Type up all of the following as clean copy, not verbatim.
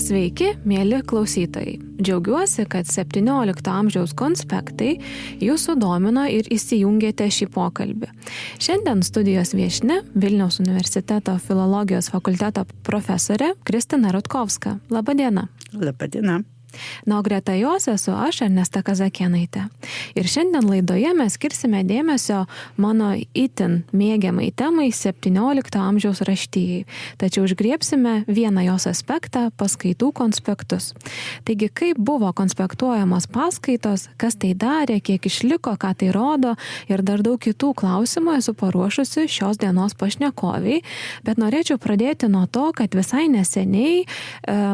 Sveiki, mėly klausytojai. Džiaugiuosi, kad 17 amžiaus konspektai jūsų domino ir įsijungėte šį pokalbį. Šiandien studijos viešnia Vilniaus universiteto filologijos fakulteto profesorė Kristina Rutkovska. Labadiena. Labadiena. Na, o greta jos esu aš, Ernesta Kazakėnaitė. Ir šiandien laidoje mes skirsime dėmesio mano itin mėgiamai temai 17 amžiaus raštijai. Tačiau užgriebsime vieną jos aspektą – paskaitų konspektus. Taigi, kaip buvo konspektuojamos paskaitos, kas tai darė, kiek išliko, ką tai rodo ir dar daug kitų klausimų esu paruošusi šios dienos pašnekoviai. Bet norėčiau pradėti nuo to, kad visai neseniai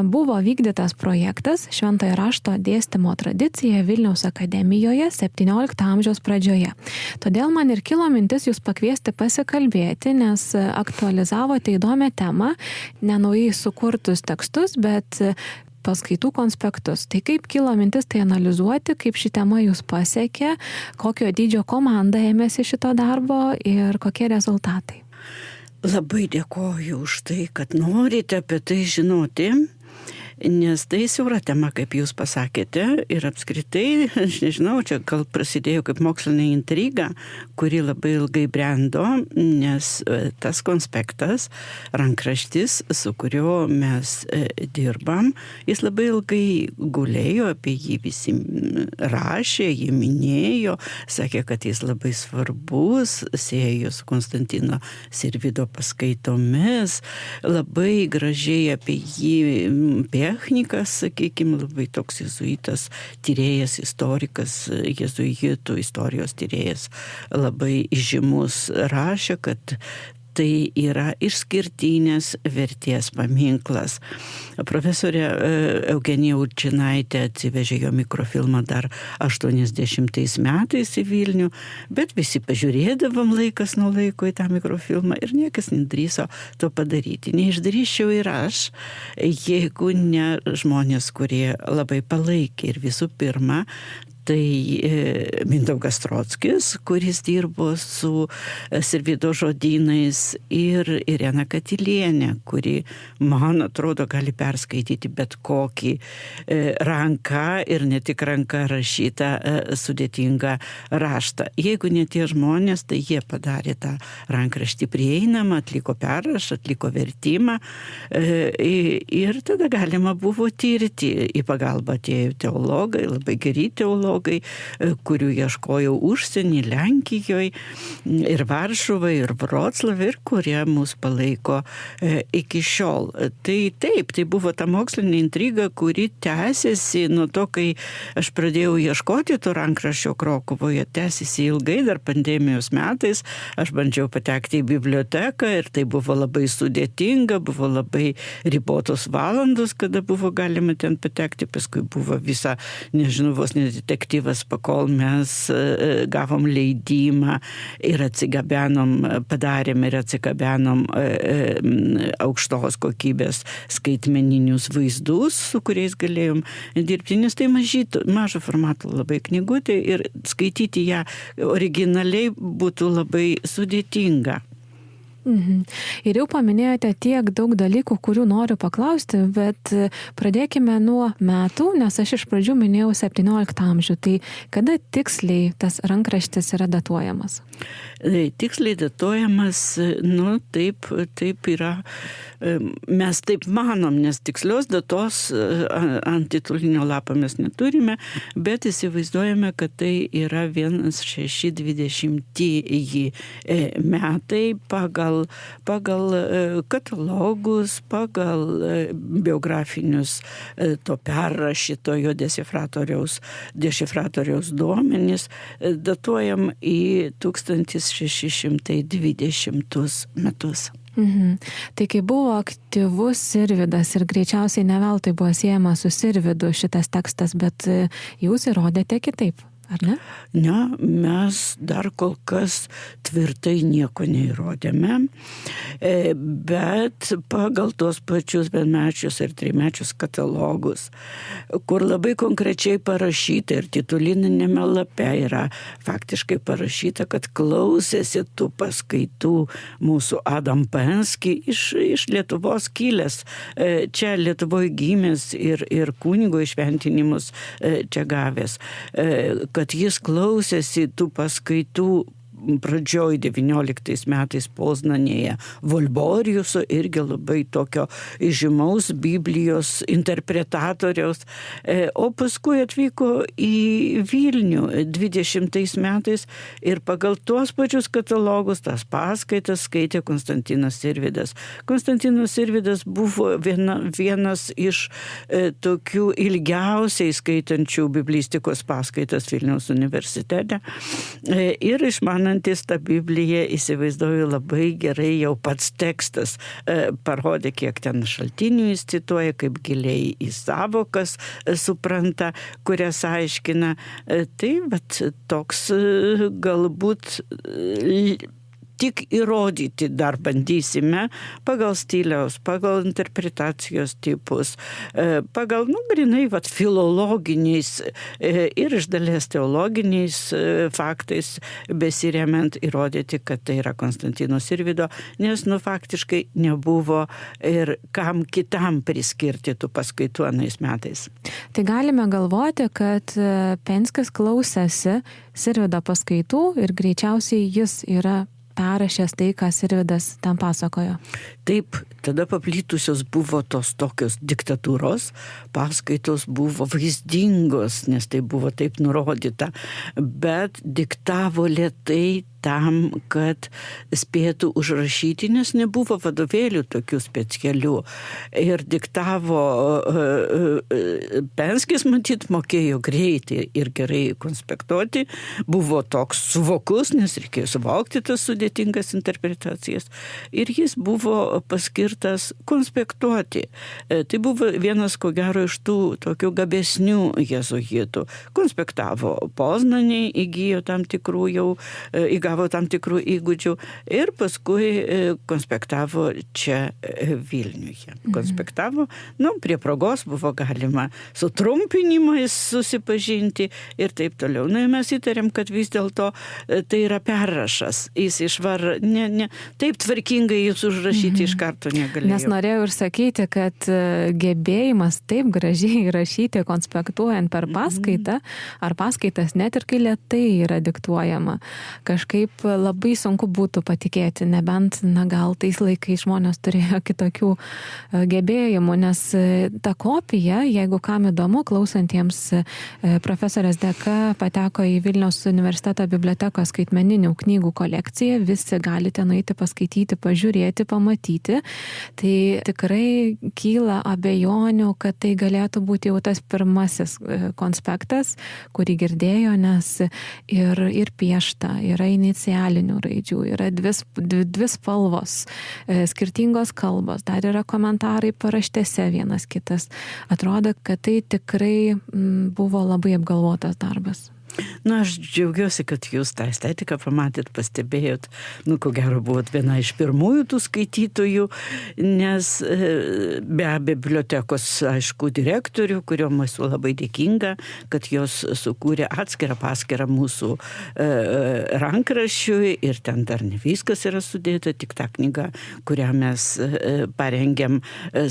buvo vykdytas projektas Šventojo rašto dėstymo tradicija Vilniaus akademijoje 17 amžiaus pradžioje. Todėl man ir kilo mintis jūs pakviesti pasikalbėti, nes aktualizavote įdomią temą, ne naujai sukurtus tekstus, bet paskaitų konspektus. Tai kaip kilo mintis tai analizuoti, kaip ši tema jūs pasiekė, kokio dydžio komanda ėmėsi šito darbo ir kokie rezultatai? Labai dėkoju už tai, kad norite apie tai žinoti. Nes tai siaura tema, kaip jūs pasakėte, ir apskritai, aš nežinau, čia gal prasidėjo kaip mokslinė intriga, kuri labai ilgai brendo, nes tas konspektas, rankraštis, su kuriuo mes dirbam, jis labai ilgai gulėjo, apie jį visi rašė, jį minėjo, sakė, kad jis labai svarbus, siejo su Konstantino Sirvydo paskaitomis, labai gražiai apie jį technikas, sakykime, labai toks jezuitas tyrėjas, istorikas, jezuitų istorijos tyrėjas, labai žymus rašė, kad tai yra išskirtinės vertės paminklas. Profesorė Eugenija Ulčinaitė atsivežė jo mikrofilmą dar 80 metais į Vilnių, bet visi pažiūrėdavom laikas nuo laiko į tą mikrofilmą ir niekas nedrįso to padaryti. Neišdrįsčiau ir aš, jeigu ne žmonės, kurie labai palaikė ir visų pirma, tai Mindaugas Trockis, kuris dirbo su Sirvydo žodynais, ir Irena Katilienė, kuri, man atrodo, gali perskaityti bet kokį ranka ir ne tik ranka rašytą sudėtingą raštą. Jeigu ne tie žmonės, tai jie padarė tą rankraštį prieinamą, atliko perrašą, atliko vertimą ir tada galima buvo tirti. Į pagalbą atėjo teologai, labai geri teologai, kurių ieškojau užsienį, Lenkijoje, ir Varšuvoje, ir Vroclave, ir kurie mus palaiko iki šiol. Tai taip, tai buvo ta mokslinė intriga, kuri tęsiasi nuo to, kai aš pradėjau ieškoti to rankraščio Krokuvoje, tęsiasi ilgai, dar pandemijos metais, aš bandžiau patekti į biblioteką ir tai buvo labai sudėtinga, buvo labai ribotos valandos, kada buvo galima ten patekti, paskui buvo visa, nežinau, vos nedetektyvas, pakol mes gavom leidimą ir padarėm ir atsigabenom aukštos kokybės skaitmeninius vaizdus, su kuriais galėjom dirbti, nes tai mažo formato labai knygutė ir skaityti ją originaliai būtų labai sudėtinga. Ir jau paminėjote tiek daug dalykų, kurių noriu paklausti, bet pradėkime nuo metų, nes aš iš pradžių minėjau 17 amžių. Tai kada tiksliai tas rankraštis yra datuojamas? Tiksliai datuojamas, taip yra, mes taip manom, nes tikslios datos ant titulinio lapo mes neturime, bet įsivaizduojame, kad tai yra 1620 metai pagal katalogus, pagal biografinius to perrašytojo dešifratoriaus duomenis, datuojam į 1620 metus. Tai kai buvo aktyvus Sirvydas ir greičiausiai ne veltui buvo siejamas su Sirvydu šitas tekstas, bet jūs įrodėte kitaip. ar ne? Ne, mes dar kol kas tvirtai nieko neįrodėme, bet pagal tuos pačius vienmečius ir trimečius katalogus, kur labai konkrečiai parašyta ir titulinėme lape yra faktiškai parašyta, kad klausėsi tų paskaitų mūsų Adam Penski iš Lietuvos kilęs, čia Lietuvoje gimęs ir kunigo įšventinimus čia gavęs, kad jis klausėsi tų paskaitų pradžioj 19 metais Poznanėje Volboriuso, irgi labai tokio žymaus Biblijos interpretatoriaus, o paskui atvyko į Vilnių 20 metais ir pagal tuos pačius katalogus tas paskaitas skaitė Konstantinas Sirvydas. Konstantinas Sirvydas buvo vienas iš tokių ilgiausiai skaitančių biblistikos paskaitas Vilniaus universitete ir išmanantis tą Bibliją, įsivaizduoju, labai gerai jau pats tekstas parodė, kiek ten šaltinių jis cituoja, kaip giliai į savokas supranta, kurias aiškina. Tai vat toks galbūt tik įrodyti dar bandysime pagal stiliaus, pagal interpretacijos tipus, pagal, grinai, filologiniais ir iš dalies teologiniais faktais besiremiant įrodyti, kad tai yra Konstantino Sirvydo, nes, faktiškai nebuvo ir kam kitam priskirti tų paskaitų anais metais. Tai galime galvoti, kad Penskis klausėsi Sirvydo paskaitų ir greičiausiai jis yra perrašęs tai, ką Sirvydas ten pasakojo. Taip, tada paplitusios buvo tos tokios diktatūros, paskaitos buvo vaizdingos, nes tai buvo taip nurodyta, bet diktavo lėtai tam, kad spėtų užrašyti, nes nebuvo vadovėlių tokių specialių. Ir diktavo, Penskis, matyt, mokėjo greitai ir gerai konspektuoti, buvo toks suvokus, nes reikėjo suvokti tas sudėtingas interpretacijas. Ir jis buvo paskirtas konspektuoti. Tai buvo vienas, ko gero, iš tų tokių gabesnių jėzuitų. Konspektavo Poznanėj, įgijo tam tikrų jau, įgavo tam tikrų įgūdžių ir paskui konspektavo čia Vilniuje. Konspektavo, prie progos buvo galima su trumpinimais susipažinti ir taip toliau. Ir mes įtariam, kad vis dėlto tai yra perrašas. Jis taip tvarkingai jis užrašyti iš karto negalėjo. Nes norėjau ir sakyti, kad gebėjimas taip gražiai rašyti, konspektuojant per paskaitą, ar paskaitas net ir kai lėtai yra diktuojama, kažkaip labai sunku būtų patikėti, nebent, gal tais laikais žmonės turėjo kitokių gebėjimų, nes ta kopija, jeigu kam įdomu, klausantiems profesorės dėka pateko į Vilniaus universiteto bibliotekos skaitmeninių knygų kolekciją, visi galite nueiti paskaityti, pažiūrėti, pamatyti. Tai tikrai kyla abejonių, kad tai galėtų būti jau tas pirmasis konspektas, kurį girdėjo, nes ir piešta, yra inicialinių raidžių, yra dvi spalvos, skirtingos kalbos, dar yra komentarai paraštėse vienas kitas. Atrodo, kad tai tikrai buvo labai apgalvotas darbas. Aš džiaugiuosi, kad jūs tą estetiką pamatėt, pastebėjot, ko gero buvot viena iš pirmųjų tų skaitytojų, nes be bibliotekos, aišku, direktorių, kuriuom esu labai dėkinga, kad jos sukūrė atskirą paskirą mūsų rankraščiui ir ten dar ne viskas yra sudėta, tik ta knyga, kurią mes parengėm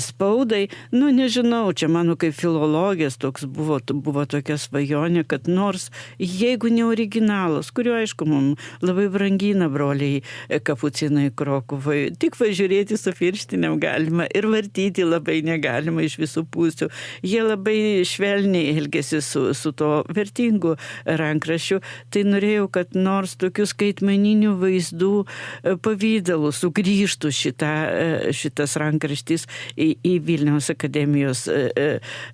spaudai. Nežinau, čia mano kaip filologės toks buvo tokia svajonė, kad nors jeigu ne originalas, kurio, aišku, mums labai brangina broliai kapucinai Krokuvai, tik važiūrėti su pirštinėm galima ir vartyti labai negalima iš visų pusių. Jie labai švelniai elgėsi su to vertingu rankraščiu. Tai norėjau, kad nors tokių skaitmeninių vaizdų pavydalų sugrįžtų šitas rankraštis į Vilniaus akademijos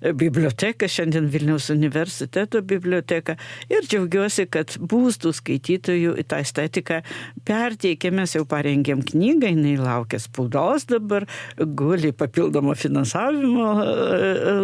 biblioteką, šiandien Vilniaus universiteto biblioteką. Ir džiaugiuosi, kad bus tų skaitytojų į tą estetiką perteikė, mes jau parengėm knygą, jinai laukia spaudos dabar, guli papildomo finansavimo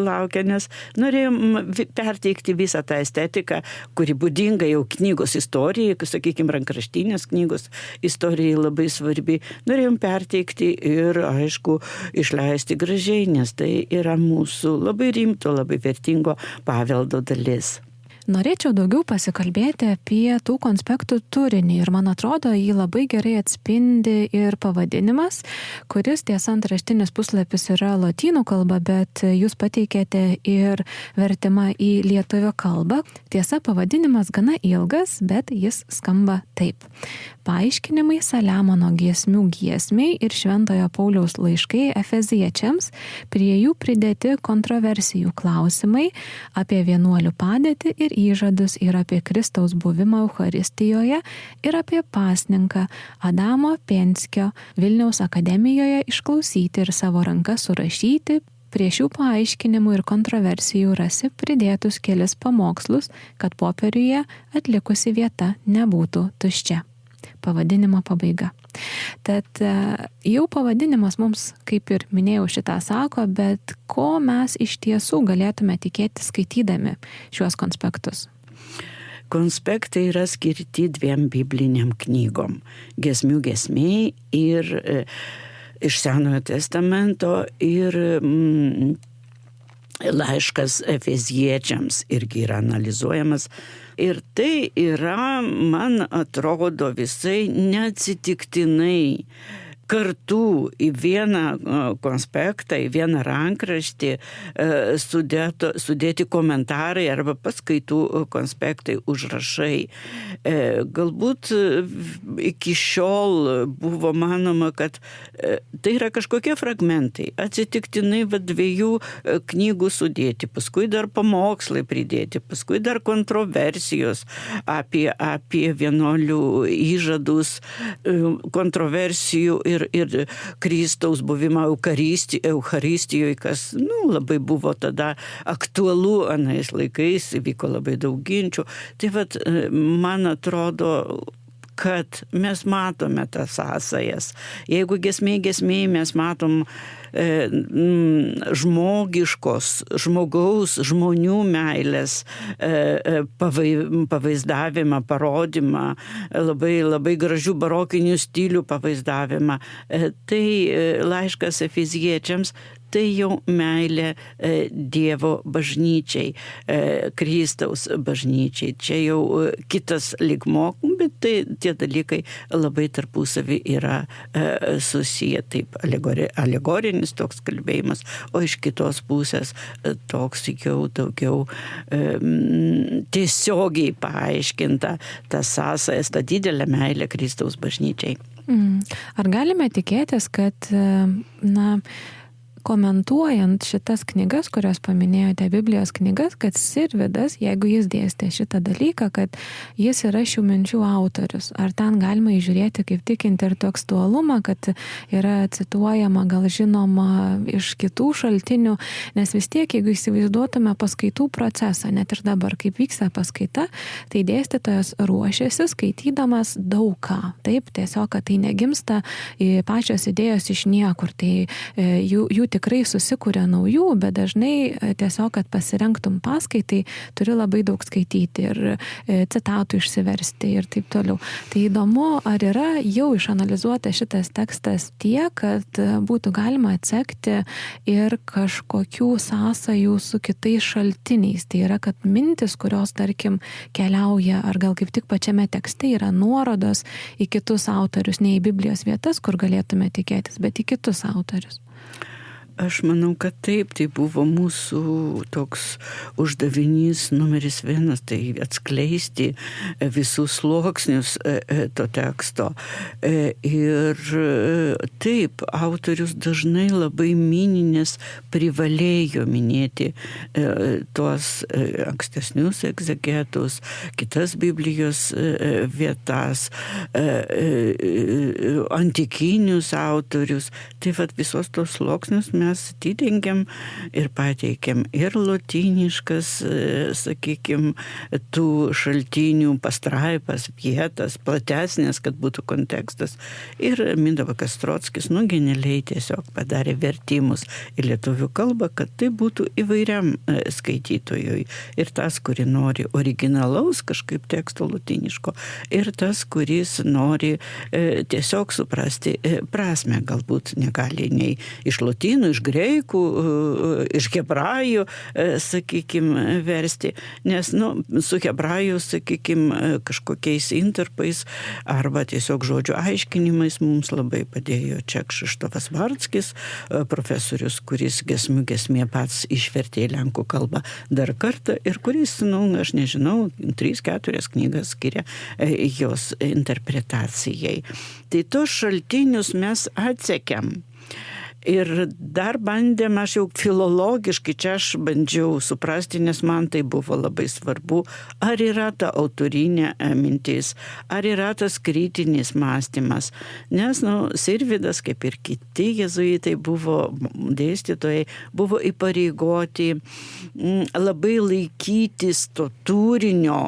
laukia, nes norėjom perteikti visą tą estetiką, kuri būdinga jau knygos istorijai, sakykime, rankraštinės knygos istorijai labai svarbi. Norėjom perteikti ir, aišku, išleisti gražiai, nes tai yra mūsų labai rimto, labai vertingo paveldo dalis. Norėčiau daugiau pasikalbėti apie tų konspektų turinį ir man atrodo, jį labai gerai atspindi ir pavadinimas, kuris tiesa antraštinis puslapis yra lotynų kalba, bet jūs pateikėte ir vertimą į lietuvių kalbą. Tiesa, pavadinimas gana ilgas, bet jis skamba taip. Paaiškinimai Saliamono giesmių giesmei ir Šventojo Pauliaus laiškai Efeziečiams, prie jų pridėti kontroversijų klausimai apie vienuolių padėtį ir įžadus ir apie Kristaus buvimą Eucharistijoje ir apie pasninką Adamo Penskio Vilniaus akademijoje išklausyti ir savo ranka surašyti. Prie šių paaiškinimų ir kontroversijų rasi pridėtus kelis pamokslus, kad popieriuje atlikusi vieta nebūtų tuščia. Pavadinimo pabaiga. Tad jau pavadinimas mums, kaip ir minėjau, šitą sako, bet ko mes iš tiesų galėtume tikėti skaitydami šiuos konspektus? Konspektai yra skirti 2 bibliniam knygom. Giesmių giesmė ir iš Senojo testamento ir laiškas Efeziečiams irgi yra analizuojamas. Ir tai yra, man atrodo, visai neatsitiktinai kartu į vieną konspektą, į vieną rankraštį sudėti komentarai arba paskaitų konspektai, užrašai. Galbūt iki šiol buvo manoma, kad tai yra kažkokie fragmentai, atsitiktinai 2 knygų sudėti, paskui dar pamokslai pridėti, paskui dar kontroversijos apie vienuolių įžadus, kontroversijų ir Kristaus buvimą Eucharistijoje, kas labai buvo tada aktualu anais laikais, vyko labai daug ginčių. Tai vat, man atrodo, kad mes matome tas sąsajas. Jeigu giesmė mes matom žmonių meilės pavaizdavimą, parodymą, labai gražių barokinių stilių pavaizdavimą. Tai laiškas Efeziečiams tai jau meilė Dievo bažnyčiai, Kristaus bažnyčiai. Čia jau kitas lygmuo, bet tie dalykai labai tarpusavy yra susiję. Taip, alegorinis toks kalbėjimas, o iš kitos pusės toks jau daugiau tiesiogiai paaiškinta ta sąsajas, ta didelė meilė Kristaus bažnyčiai. Ar galime tikėtis, kad komentuojant šitas knygas, kurios paminėjote, Biblijos knygas, kad Sirvydas, jeigu jis dėstė šitą dalyką, kad jis yra šių minčių autorius. Ar ten galima įžiūrėti kaip tik intertekstualumą, kad yra cituojama, gal žinoma, iš kitų šaltinių, nes vis tiek, jeigu įsivaizduotume paskaitų procesą, net ir dabar, kaip vyksta paskaita, tai dėstytojas ruošiasi skaitydamas daug ką. Taip, tiesiog, kad tai negimsta pačios idėjos iš niekur, tai jų tikrai susikūrė naujų, bet dažnai tiesiog, kad pasirengtum paskaitai, turi labai daug skaityti ir citatų išsiversti ir taip toliau. Tai įdomu, ar yra jau išanalizuota šitas tekstas tiek, kad būtų galima atsekti ir kažkokių sąsajų su kitais šaltiniais. Tai yra, kad mintis, kurios, tarkim, keliauja, ar gal kaip tik pačiame tekste yra nuorodos į kitus autorius, ne į Biblijos vietas, kur galėtume tikėtis, bet į kitus autorius. Aš manau, kad taip, tai buvo mūsų toks uždavinys numeris 1, tai atskleisti visus sluoksnius to teksto. Ir taip, autorius dažnai labai mini, nes privalėjo minėti tuos ankstesnius egzegetus, kitas Biblijos vietas, antikinius autorius. Tai vat visos tos sluoksnius mes atidengiam ir pateikėm ir lotyniškas, sakykime, tų šaltinių pastraipas, vietas, platesnės, kad būtų kontekstas. Ir Mindaugas Strockis, genialiai tiesiog padarė vertimus į lietuvių kalbą, kad tai būtų įvairiam skaitytojui. Ir tas, kuri nori originalaus kažkaip teksto lotyniško, ir tas, kuris nori tiesiog suprasti prasme, galbūt negali nei iš lotynų, iš greikų, iš hebrajų, sakykime, versti, nes su hebrajų, sakykime, kažkokiais interpais arba tiesiog žodžių aiškinimais mums labai padėjo čia Krzysztofas Varckis, profesorius, kuris gesmė pats išvertė į lenkų kalbą dar kartą ir kuris, aš nežinau, 3-4 knygas skiria jos interpretacijai. Tai tos šaltinius mes atsekiam. Ir dar bandėm, aš jau filologiškai čia aš bandžiau suprasti, nes man tai buvo labai svarbu, ar yra ta autorinė mintis, ar yra tas kritinis mąstymas. Nes, Sirvydas, kaip ir kiti jėzuitai buvo dėstytojai, buvo įpareigoti labai laikytis to turinio,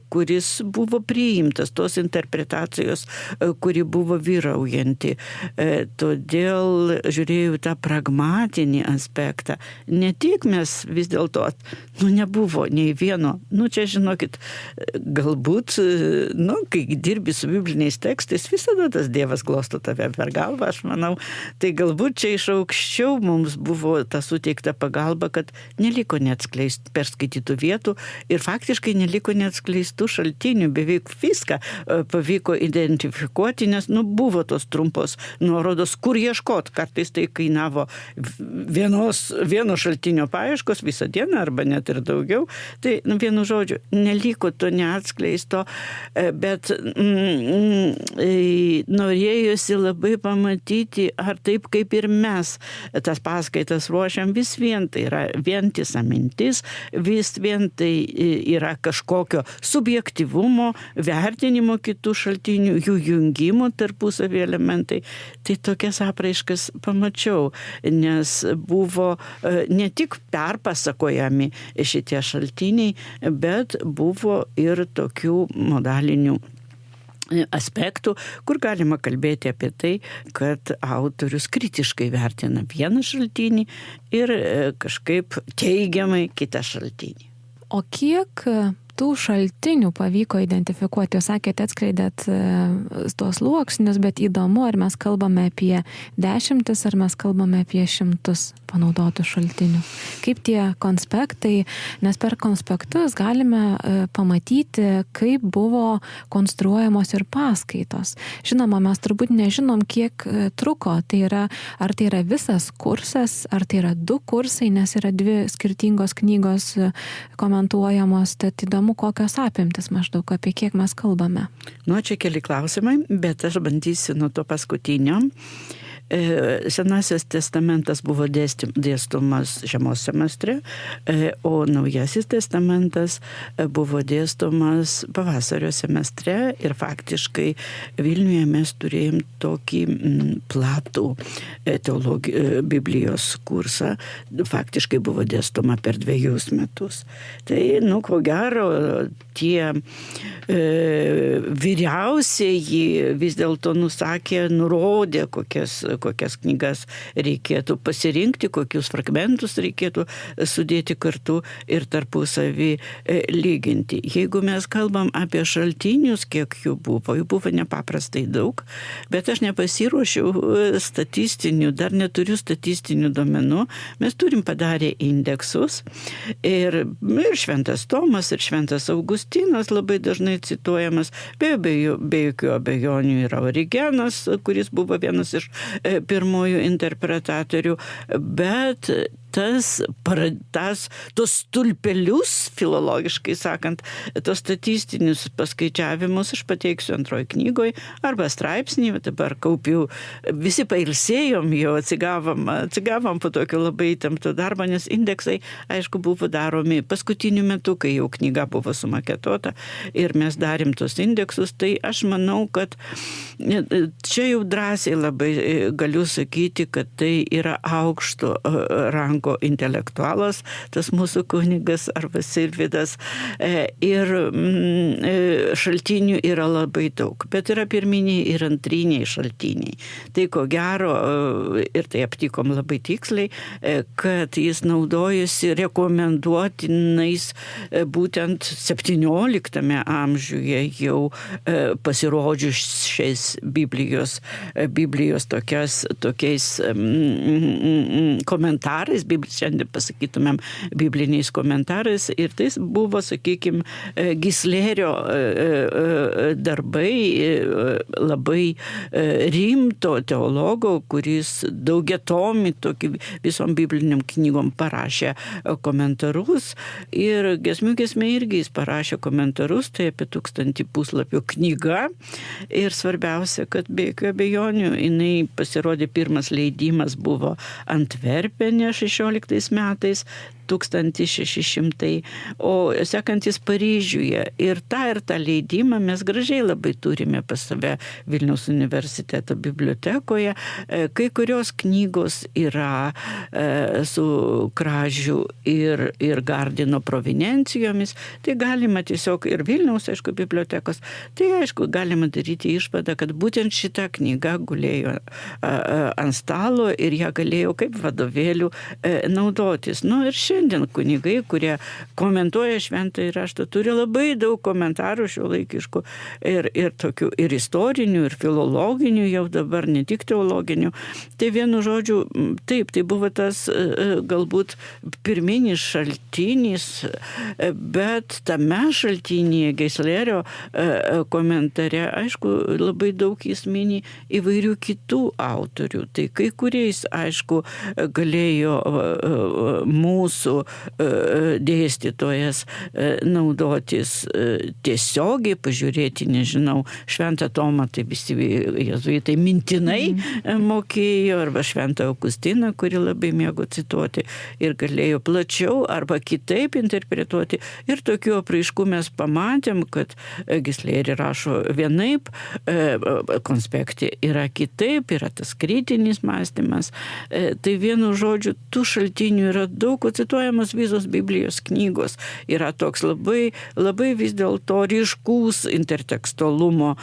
kuris buvo priimtas, tos interpretacijos, kuri buvo vyraujanti. Todėl žiūrėjau tą pragmatinį aspektą. Ne tik mes vis dėlto, nebuvo nei vieno, čia žinokit, galbūt, kai dirbi su bibliniais tekstais, visada tas Dievas glosto tave per galvą, aš manau, tai galbūt čia iš aukščiau mums buvo ta suteikta pagalba, kad neliko neatskleistų perskaitytų vietų ir faktiškai neliko neatskleistų šaltinių, beveik viską pavyko identifikuoti, nes, buvo tos trumpos nuorodos, kur ieškot, kartais tai kainavo vieno šaltinio paieškos visą dieną arba net ir daugiau. Tai, vienu žodžiu, neliko to neatskleisto, bet norėjosi labai pamatyti, ar taip kaip ir mes tas paskaitas ruošiam, vis vien tai yra vientisa mintis, vis vien tai yra kažkokio subjektyvumo, vertinimo kitų šaltinių, jų jungimo tarpusavį elementai. Tai tokias apraiškas pamačiau, nes buvo ne tik perpasakojami šitie šaltiniai, bet buvo ir tokių modalinių aspektų, kur galima kalbėti apie tai, kad autorius kritiškai vertina vieną šaltinį ir kažkaip teigiamai kitą šaltinį. O kiek tų šaltinių pavyko identifikuoti? Jūs sakėte, atskleidėt tuos sluoksnius, bet įdomu, ar mes kalbame apie 10, ar mes kalbame apie 100 panaudotų šaltinių. Kaip tie konspektai, nes per konspektus galime pamatyti, kaip buvo konstruojamos ir paskaitos. Žinoma, mes turbūt nežinom, kiek truko. Tai yra, ar tai yra visas kursas, ar tai yra 2 kursai, nes yra 2 skirtingos knygos komentuojamos. Tad įdomu, kokios apimtis maždaug, apie kiek mes kalbame. Čia keli klausimai, bet aš bandysiu nuo to paskutinio. Senasis testamentas buvo dėstomas žiemos semestre, o Naujasis testamentas buvo dėstomas pavasario semestre ir faktiškai Vilniuje mes turėjom tokį platų Biblijos kursą, faktiškai buvo dėstoma per 2 metus. Tai, ko gero, tie vyriausieji vis dėlto nurodė, kokias knygas reikėtų pasirinkti, kokius fragmentus reikėtų sudėti kartu ir tarpusavį lyginti. Jeigu mes kalbam apie šaltinius, kiek jų buvo nepaprastai daug, bet aš nepasiruošiau statistinių, dar neturiu statistinių duomenų. Mes turim padarę indeksus ir Šventas Tomas, ir Šventas Augustinas labai dažnai cituojamas, be jokių abejonių yra Origenas, kuris buvo vienas iš pirmųjų interpretatorių, bet tos stulpelius, filologiškai sakant, tos statistinius paskaičiavimus aš pateiksiu antroje knygoje arba straipsnį, dabar kaupiu, visi pailsėjom, jau atsigavom po tokio labai įtempto darbo, nes indeksai, aišku, buvo daromi paskutiniu metu, kai jau knyga buvo sumaketuota ir mes darėm tos indeksus, tai aš manau, kad čia jau drąsiai labai galiu sakyti, kad tai yra aukšto rango intelektualas, tas mūsų kunigas arba Sirvydas. Ir šaltinių yra labai daug, bet yra pirminiai ir antriniai šaltiniai. Tai ko gero, ir tai aptikom labai tiksliai, kad jis naudojasi rekomenduotinais būtent 17 amžiuje jau pasirodžiusiais Biblijos tokiais komentarais, šiandien pasakytumėm bibliniais komentarais, ir tai buvo, sakykime, Gislerio darbai, labai rimto teologo, kuris daugiatomį tokį visom bibliniam knygom parašė komentarus, ir Giesmė irgi jis parašė komentarus, tai apie 1000 puslapių knyga, ir svarbiausia, kad be jokių abejonių jinai pasirodė, pirmas leidimas buvo Antverpene 16 metais, 1600, o sekantis Paryžiuje. Ir tą leidimą mes gražiai labai turime pas save Vilniaus universiteto bibliotekoje. Kai kurios knygos yra su Kražių ir Gardino provinencijomis, tai galima tiesiog, ir Vilniaus, aišku, bibliotekos, tai aišku, galima daryti išvadą, kad būtent šita knyga gulėjo ant stalo ir ją galėjo kaip vadovėlių naudotis. Ir šiandien kunigai, kurie komentuoja šventąjį raštą, turi labai daug komentarų šiuolaikiškų ir tokių, ir istorinių, ir filologinių, jau dabar ne tik teologinių. Tai vienu žodžiu, taip, tai buvo tas galbūt pirminis šaltinis, bet tame šaltinyje Gislerio komentare, aišku, labai daug jis mini įvairių kitų autorių. Tai kai kuriais, aišku, galėjo mūsų dėstytojas naudotis tiesiogiai, pažiūrėti, nežinau, Šventą Tomą, tai visi jėzuitai mintinai mokėjo, arba Šventą Augustiną, kurį labai mėgo cituoti, ir galėjo plačiau arba kitaip interpretuoti. Ir tokių apraiškų mes pamatėm, kad Gislerį rašo vienaip, konspekte yra kitaip, yra tas kritinis mąstymas. Tai vienu žodžiu, tų šaltinių yra daug, cituojamos visos Biblijos knygos. Yra toks labai, labai vis dėlto ryškios intertekstualumo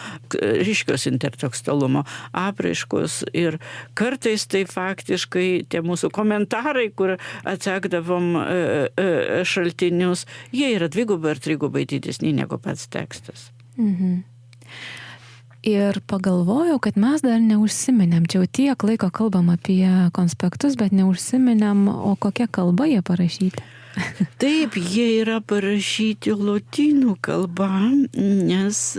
apraiškos, ir kartais tai faktiškai tie mūsų komentarai, kur atsekdavom šaltinius, jie yra dvigubai ar trigubai didesni negu pats tekstas. Ir pagalvojau, kad mes dar neužsiminėm, čia jau tiek laiko kalbam apie konspektus, bet neužsiminėm, o kokia kalba jie parašyti. Taip, jie yra parašyti lotynų kalba, nes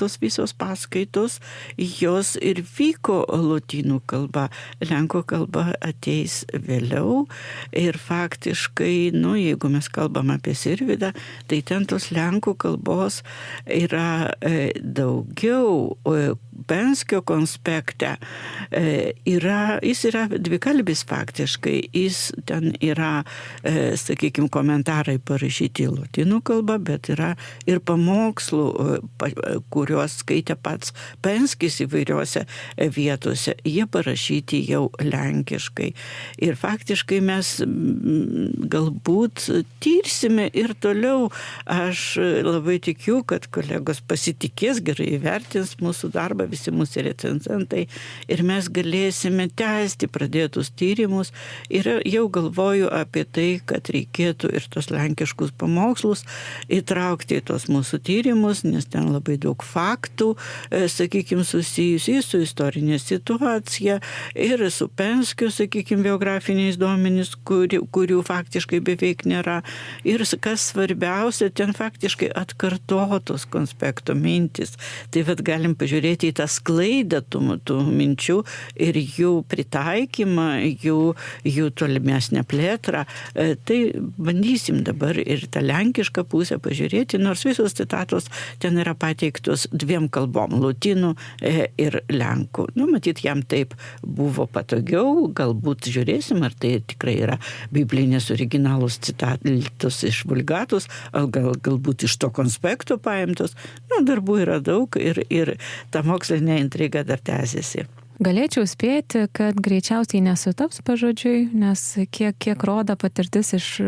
tos visos paskaitos, jos ir vyko lotynų kalba. Lenkų kalba ateis vėliau, ir faktiškai, jeigu mes kalbam apie Sirvydą, tai ten tos lenkų kalbos yra daugiau. Penskio konspekte jis yra dvikalbis faktiškai, jis ten yra, sakykime, komentarai parašyti lotynų kalba, bet yra ir pamokslų, kuriuos skaitė pats Penskis įvairiuose vietose, jie parašyti jau lenkiškai. Ir faktiškai mes galbūt tirsime ir toliau. Aš labai tikiu, kad kolegos pasitikės, gerai įvertins mūsų darbą, visi mūsų recenzentai, ir mes galėsime tęsti pradėtus tyrimus. Ir jau galvoju apie tai, kad reikėtų ir tos lenkiškus pamokslus įtraukti į tos mūsų tyrimus, nes ten labai daug faktų, sakykime, susijusių su istorinė situacija ir su Penskio, sakykime, biografiniais duomenys, kurių faktiškai beveik nėra. Ir kas svarbiausia, ten faktiškai atkartotos konspekto mintis. Tai galim pažiūrėti į tą sklaidą tų minčių ir jų pritaikymą, jų tolimesnę plėtrą. Tai bandysim dabar ir tą lenkišką pusę pažiūrėti, nors visos citatos ten yra pateiktos dviem kalbom, lotynų ir lenkų. Matyt, jam taip buvo patogiau, galbūt žiūrėsim, ar tai tikrai yra biblinės originalus citatos iš vulgatus, galbūt iš to konspekto paimtos. Darbų yra daug ir ta mokslinė intriga dar tęsiasi. Galėčiau spėti, kad greičiausiai nesutaps pažodžiui, nes kiek rodo patirtis iš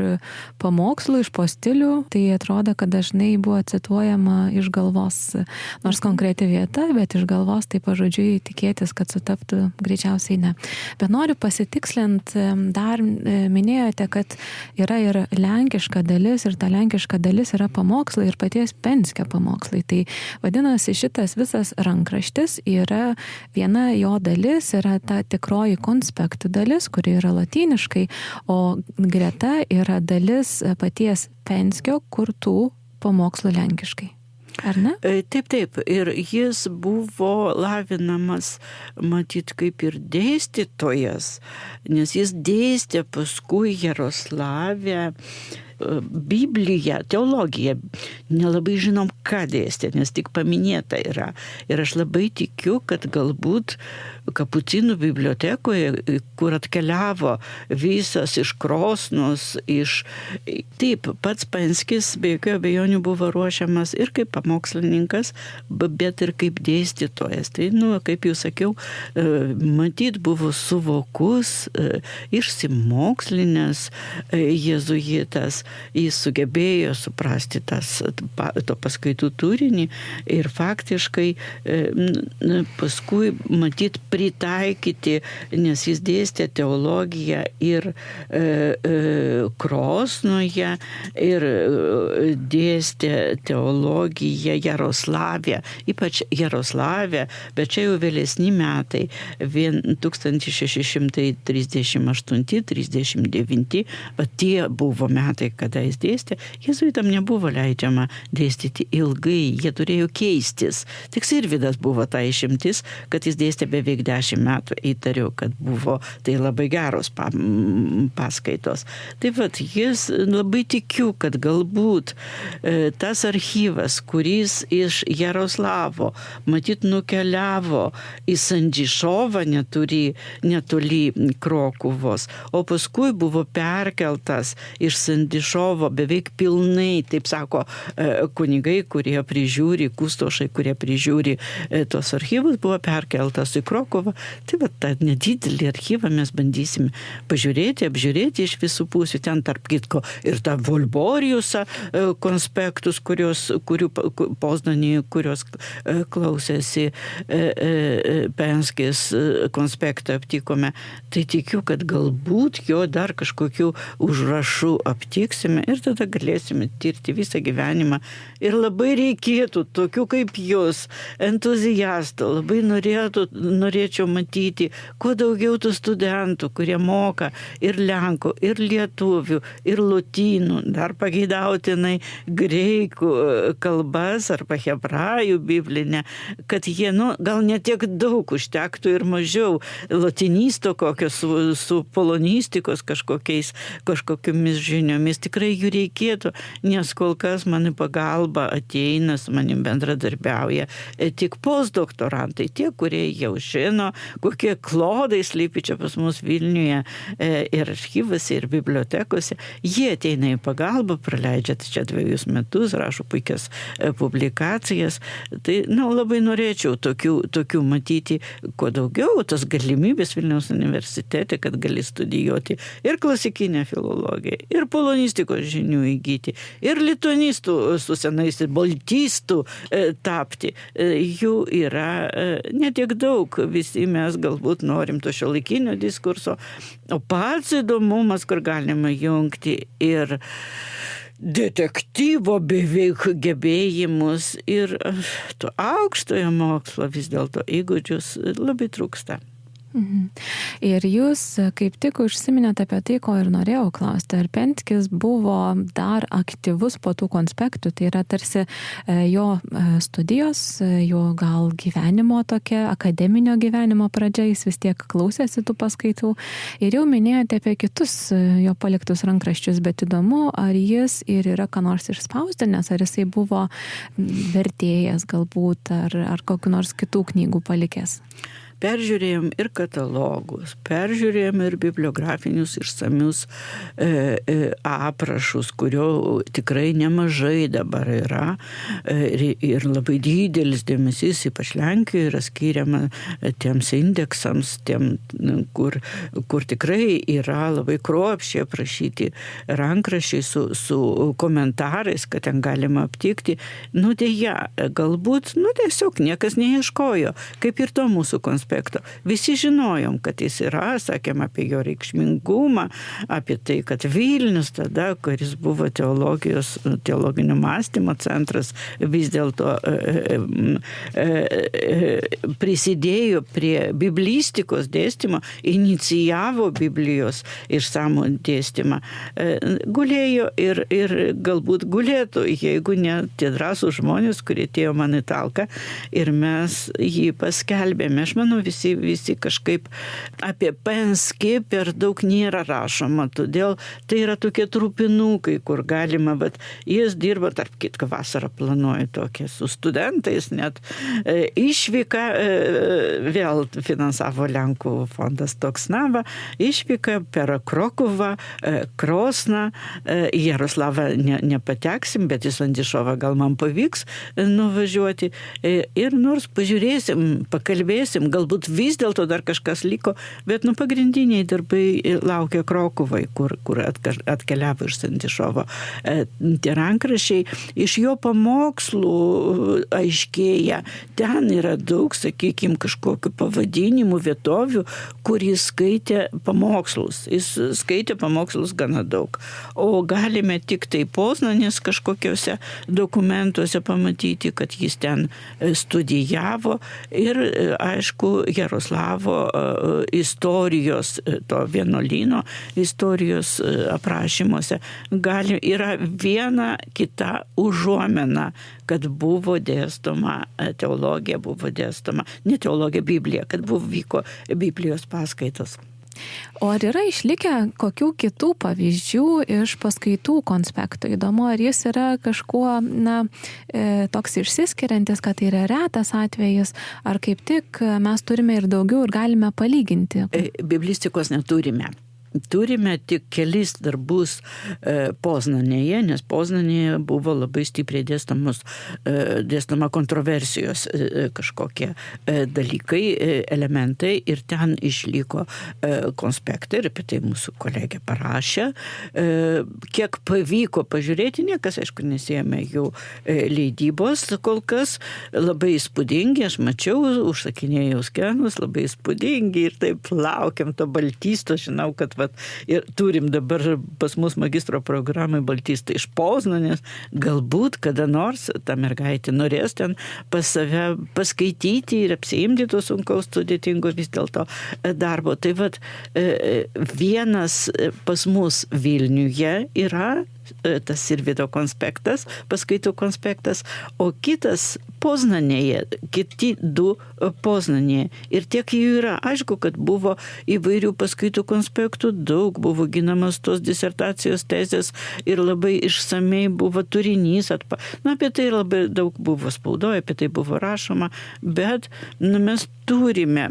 pamokslų, iš postilių, tai atrodo, kad dažnai buvo cituojama iš galvos, nors konkreti vieta, bet iš galvos tai pažodžiui tikėtis, kad sutaptų greičiausiai ne. Bet noriu pasitikslint, dar minėjote, kad yra ir lenkiška dalis, ir ta lenkiška dalis yra pamokslai ir paties Penskio pamokslai. Tai vadinasi, šitas visas rankraštis yra viena jo dalis, yra ta tikroji konspektų dalis, kuri yra lotyniškai, o greta yra dalis paties Penskio kurtų pamokslų lenkiškai. Ar ne? Taip. Ir jis buvo lavinamas, matyt, kaip ir dėstytojas, nes jis dėstė paskui Jaroslavę Bibliją, teologiją. Nelabai žinom, ką dėstė, nes tik paminėta yra. Ir aš labai tikiu, kad galbūt Kapucinų bibliotekoje, kur atkeliavo visas iš Krosnos, Taip, pats Penskis be jokių abejonių buvo ruošiamas ir kaip pamokslininkas, bet ir kaip dėstytojas. Tai, kaip jau sakiau, matyt buvo suvokus, išsimokslinęs jėzuitas. Jis sugebėjo suprasti to paskaitų turinį ir faktiškai paskui, matyt, pritaikyti, nes jis dėstė teologiją ir Krosnoje, ir dėstė teologiją Jaroslavę, ypač Jaroslavę, bet čia jau vėlesni metai, 1638-39, tie buvo metai, kada jis dėstė. Jėzuitam nebuvo leidžiama dėstyti ilgai, jie turėjo keistis. Tik Sirvydas buvo ta išimtis, kad jis dėstė beveik 10 metų. Įtariu, kad buvo tai labai geros paskaitos. Taip pat jis labai tikiu, kad galbūt tas archyvas, kuris iš Jaroslavo matyt nukeliavo į Sandišovą netoli Krokuvos, o paskui buvo perkeltas iš Sandišovo beveik pilnai, taip sako kunigai, kurie prižiūri, kustošai, kurie prižiūri tos archyvus, buvo perkeltas į Krokovą. Tai va, tą nedidelį archyvą mes bandysime pažiūrėti, apžiūrėti iš visų pusių. Ten tarp kitko ir tą Volborijusą konspektus, kurių Poznanėje, kurios klausėsi Penskis konspektą aptikome. Tai tikiu, kad galbūt jo dar kažkokių užrašų aptiksime ir tada galėsime tirti visą gyvenimą. Ir labai reikėtų tokių kaip jūs, entuziastų, labai norėčiau matyti kuo daugiau tų studentų, kurie moka ir lenkų, ir lietuvių, ir lotynų, dar pageidautinai graikų kalbas arba hebrajų biblinę, kad jie, gal netiek daug užtektų ir mažiau lotynisto kokio su polonistikos kažkokiamis žiniomis. Tikrai jų reikėtų, nes kol kas mano pagalba ateina, su manim bendradarbiauja tik postdoktorantai, tie, kurie jau žino, kokie klodai slypi čia pas mus Vilniuje ir archyvose, ir bibliotekose. Jie ateina į pagalbą, praleidžia čia 2 metus, rašo puikias publikacijas. Tai, labai norėčiau tokių matyti kuo daugiau, tos galimybės Vilniaus universitete, kad gali studijuoti ir klasikinę filologiją, ir polonistikos žinių įgyti, ir lituanistų su senais, ir baltistų tapti. Jų yra netiek daug, visi mes galbūt norim to šiuolaikinio diskurso, o pats įdomumas, kur galima jungti ir detektyvo beveik gebėjimus ir to aukštojo mokslo vis dėlto įgūdžius labai trūksta. Ir jūs kaip tik užsiminėte apie tai, ko ir norėjau klausti. Ar Penskis buvo dar aktyvus po tų konspektų? Tai yra tarsi jo studijos, jo gal gyvenimo tokia, akademinio gyvenimo pradžia, jis vis tiek klausėsi tų paskaitų. Ir jau minėjote apie kitus jo paliktus rankraščius, bet įdomu, ar jis ir yra ką nors išspausdinęs, ar jisai buvo vertėjas galbūt, ar kokių nors kitų knygų palikęs? peržiūrėjom ir katalogus, peržiūrėjom ir bibliografinius išsamius aprašus, kurio tikrai nemažai dabar yra ir labai didelis dėmesys, ypač Lenkijoje, yra skiriama tiems indeksams, kur tikrai yra labai kruopščiai aprašyti rankraščiai su komentarais, kad ten galima aptikti. Deja, galbūt, tiesiog niekas neieškojo, kaip ir to mūsų konspekto. Visi žinojom, kad jis yra, sakėm apie jo reikšmingumą, apie tai, kad Vilnius tada, kuris buvo teologinio mąstymo centras, vis dėlto prisidėjo prie biblistikos dėstymo, inicijavo Biblijos išsamų dėstymą. Gulėjo ir galbūt gulėtų, jeigu ne tie drąsūs žmonės, kurie atėjo man į talką ir mes jį paskelbėme. Aš manau, visi kažkaip apie Penskį per daug nėra rašoma, todėl tai yra tokie trupinukai, kur galima, bet jis dirba, tarp kitko, vasarą planuoja tokie su studentais, net išvyka, vėl finansavo Lenkų fondas Toksnava, išvyka per Krokuvą, Krosną, Jaroslavą nepateksim, bet į Sandišovą gal man pavyks nuvažiuoti. Ir nors pažiūrėsim, pakalbėsim, galbūt vis dėlto dar kažkas liko, bet pagrindiniai darbai laukia Krokuvai, kur atkeliavo iš Sandišovo. Tie rankraščiai iš jo pamokslų aiškėja. Ten yra daug, sakykime, kažkokių pavadinimų, vietovių, kur jis skaitė pamokslus. Jis skaitė pamokslus gana daug. O galime tik tai Poznanės kažkokiuose dokumentuose pamatyti, kad jis ten studijavo ir, aišku, Jaroslavo istorijos, to vienuolyno istorijos aprašymuose yra viena kita užuomena, kad buvo dėstoma teologija, ne teologija, Biblija, kad vyko Biblijos paskaitos. O ar yra išlikę kokių kitų pavyzdžių iš paskaitų konspekto? Įdomu, ar jis yra kažkuo, toks išsiskiriantis, kad tai yra retas atvejis, ar kaip tik mes turime ir daugiau ir galime palyginti? Biblistikos neturime. Turime tik kelis darbus Poznanėje, nes Poznanėje buvo labai stipriai dėstoma kontroversijos kažkokie dalykai, elementai ir ten išliko konspektai ir apie tai mūsų kolegė parašė. Kiek pavyko pažiūrėti, niekas, aišku, nesėjame jų leidybos kol kas, labai įspūdingi, aš mačiau, užsakinėjau skenus, labai įspūdingi ir taip laukiam to baltisto, žinau, kad ir turim dabar pas mus magistro programai baltistai iš Poznanės, galbūt kada nors ta mergaitė norės ten pas save paskaityti ir apsiimti to sunkaus, sudėtingo vis dėlto darbo. Tai vienas pas mus Vilniuje yra tas Sirvydo konspektas, paskaitų konspektas, o kitas Poznanėje, kiti du Poznanėje. Ir tiek jų yra. Aišku, kad buvo įvairių paskaitų konspektų, daug buvo ginamas tos disertacijos tezės ir labai išsamei buvo turinys. Apie tai labai daug buvo spaudoje, apie tai buvo rašoma, bet mes turime,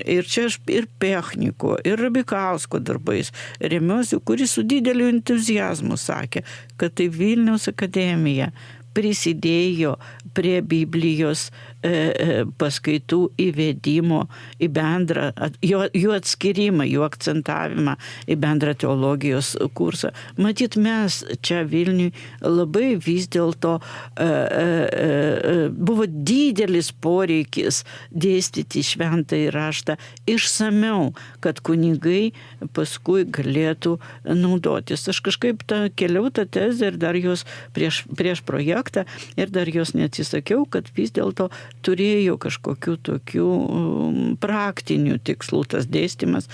ir čia aš ir Pechniko, ir Rabikausko darbais remiuosi, kuris su dideliu entuziazmu sakė, kad tai Vilniaus akademija prisidėjo prie Biblijos paskaitų įvedimo į bendrą, jų atskirimą, jų akcentavimą į bendrą teologijos kursą. Matyt, mes čia Vilniui labai vis dėlto buvo didelis poreikis dėstyti šventąjį raštą išsamiau, kad kunigai paskui galėtų naudotis. Aš kažkaip keliau tą tezę ir dar jos prieš projektą ir dar jos neatsisakiau, kad vis dėlto turėjo kažkokių tokių praktinių tikslų tas dėstymas,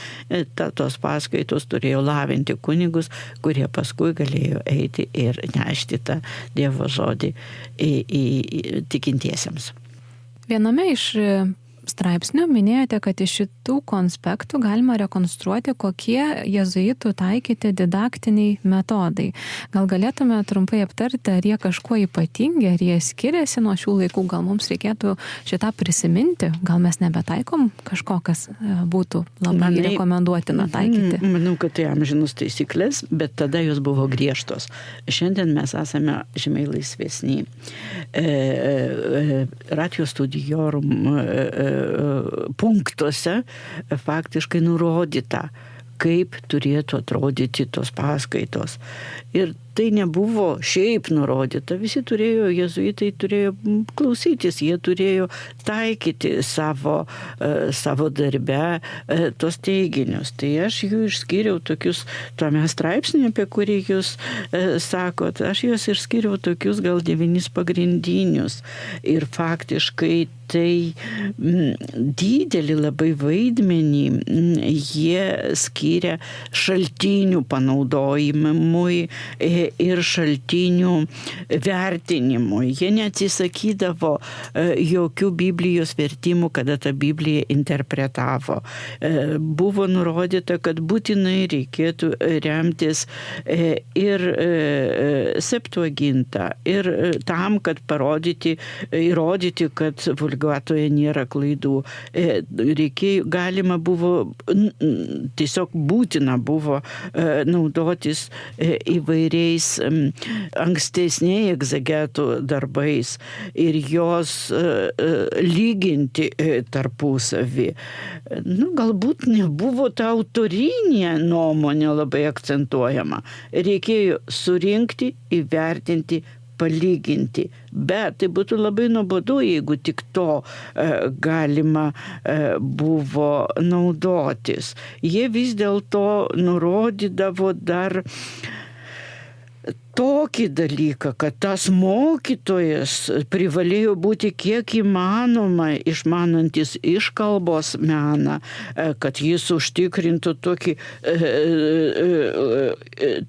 tos paskaitos turėjo lavinti kunigus, kurie paskui galėjo eiti ir nešti tą Dievo žodį į tikintiesiems. Viename iš straipsnių minėjote, kad iš šitų konspektų galima rekonstruoti, kokie jėzuitų taikyti didaktiniai metodai. Gal galėtume trumpai aptarti, ar jie kažkuo ypatingi, ar jie skiriasi nuo šių laikų, gal mums reikėtų šitą prisiminti, gal mes nebetaikom kažko, kas būtų labai rekomenduotina taikyti. Manau, kad tai amžinus taisyklės, bet tada jos buvo griežtos. Šiandien mes esame žymiai laisvesni. Ratio Studiorum punktuose faktiškai nurodyta, kaip turėtų atrodyti tos paskaitos. Ir tai nebuvo šiaip nurodyta. Visi jėzuitai turėjo klausytis, jie turėjo taikyti savo darbe tos teiginius. Tai aš jų išskyriau tokius, tome straipsnį, apie kurį jūs sakot, aš juos išskyriau tokius gal 9 pagrindinius. Ir faktiškai tai didelį labai vaidmenį jie skyrė šaltinių panaudojimui ir šaltinių vertinimui. Jie neatsisakydavo jokių Biblijos vertimų, kada tą Bibliją interpretavo. Buvo nurodyta, kad būtinai reikėtų remtis ir Septuagintą, ir tam, kad įrodyti, kad Vulgatoje nėra klaidų. Galima buvo, tiesiog būtina buvo naudotis įvairiais ankstesniai egzegetų darbais ir jos lyginti tarpusavį. Galbūt nebuvo ta autorinė nuomonė labai akcentuojama. Reikėjo surinkti, įvertinti, palyginti. Bet tai būtų labai nuobodu, jeigu tik to galima buvo naudotis. Jie vis dėlto nurodydavo dar tokį dalyką, kad tas mokytojas privalėjo būti kiek įmanoma išmanantis iškalbos meną, kad jis užtikrintų tokį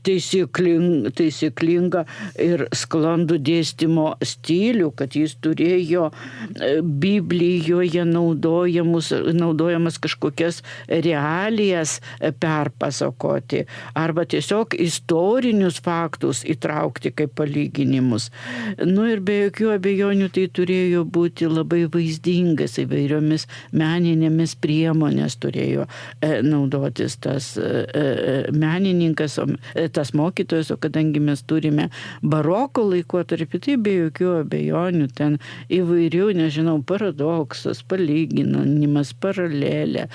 taisyklingą ir sklandų dėstymo stilių, kad jis turėjo Biblijoje naudojamas kažkokias realijas perpasakoti, arba tiesiog istorinius faktus įtraukti kaip palyginimus. Ir be jokių abejonių tai turėjo būti labai vaizdingas, įvairiomis meninėmis priemonės turėjo naudotis tas menininkas, tas mokytojas, o kadangi mes turime baroko laikotarpį, tai be jokių abejonių ten įvairių, paradoksas, palyginimas, paralelė,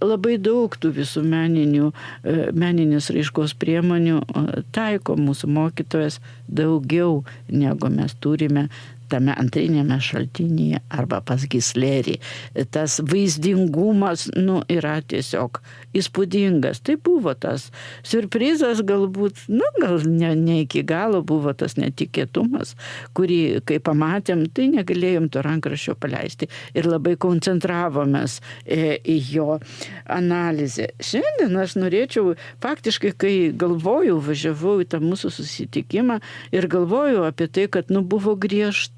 labai daug tų visų meninės raiškos priemonių taiko mūsų mokytojas daugiau, negu mes turime tame antrinėme šaltinyje arba pas Gislerį. Tas vaizdingumas, yra tiesiog įspūdingas. Tai buvo tas siurprizas, galbūt, gal ne iki galo buvo tas netikėtumas, kurį, kai pamatėm, tai negalėjom to rankraščio paleisti ir labai koncentravomės į jo analizę. Šiandien aš norėčiau, faktiškai, kai važiavau į tą mūsų susitikimą ir galvojau apie tai, kad buvo griežtai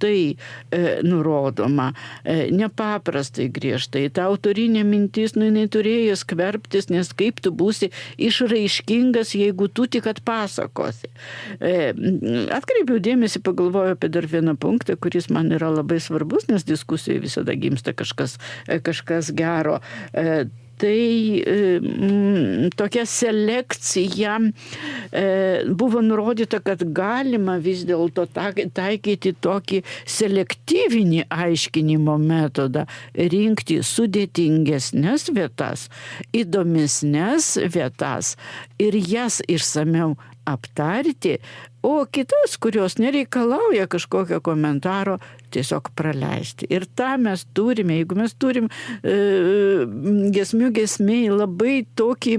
nurodoma, nepaprastai griežtai. Ta autorinė mintis, jinai turėjo skverbtis, nes kaip tu būsi išraiškingas, jeigu tu tik atpasakosi. Atkreipiau dėmesį, pagalvojau apie dar vieną punktą, kuris man yra labai svarbus, nes diskusijoje visada gimsta kažkas gero. Tai tokia selekcija buvo nurodyta, kad galima vis dėlto taikyti tokį selektyvinį aiškinimo metodą, rinkti sudėtingesnės vietas, įdomesnės vietas ir jas išsamiau aptarti, o kitas, kurios nereikalauja kažkokio komentaro, tiesiog praleisti. Ir tą mes turime, jeigu mes turim giesmiai labai tokį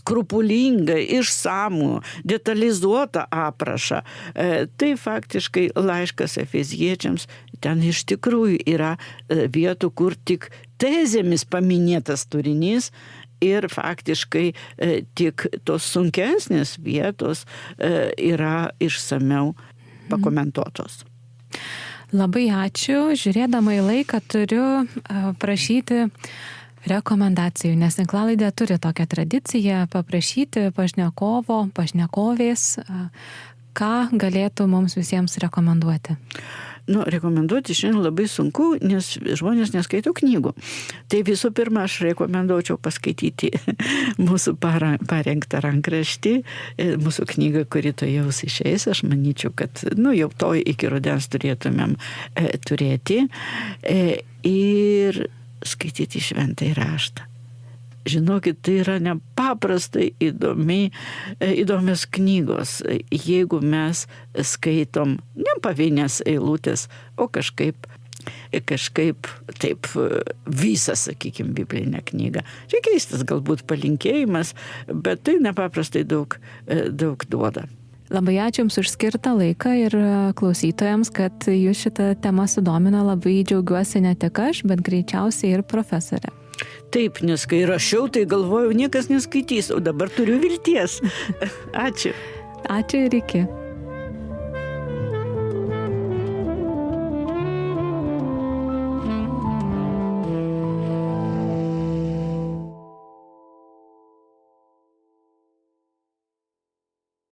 skrupulingą, išsamų, detalizuotą aprašą. Tai faktiškai laiškas Efeziečiams, ten iš tikrųjų yra vietų, kur tik tezėmis paminėtas turinys, ir faktiškai tik tos sunkesnės vietos yra išsamiau pakomentuotos. Labai ačiū. Žiūrėdama į laiką turiu prašyti rekomendacijų, nes tinklalaidė turi tokią tradiciją paprašyti pašnekovės, ką galėtų mums visiems rekomenduoti. Rekomenduoti šiandien labai sunku, nes žmonės neskaito knygų. Tai visų pirma, aš rekomenduočiau paskaityti mūsų parengtą rankraštį, mūsų knygą, kuri to jau išeis. Aš manyčiau, kad jau to iki rudens turėtumėm turėti. Ir skaityti šventąjį raštą. Žinokit, tai yra nepaprastai įdomios knygos, jeigu mes skaitom ne pavienės eilutės, o kažkaip taip visą, sakykime, biblinę knygą. Čia keistas galbūt palinkėjimas, bet tai nepaprastai daug duoda. Labai ačiū Jums už skirtą laiką ir klausytojams, kad Jūs šitą temą sudomino. Labai džiaugiuosi ne tik aš, bet greičiausiai ir profesorė. Taip, nes kai rašiau, tai galvojau, niekas neskaitys, o dabar turiu vilties. Ačiū. Ačiū ir iki.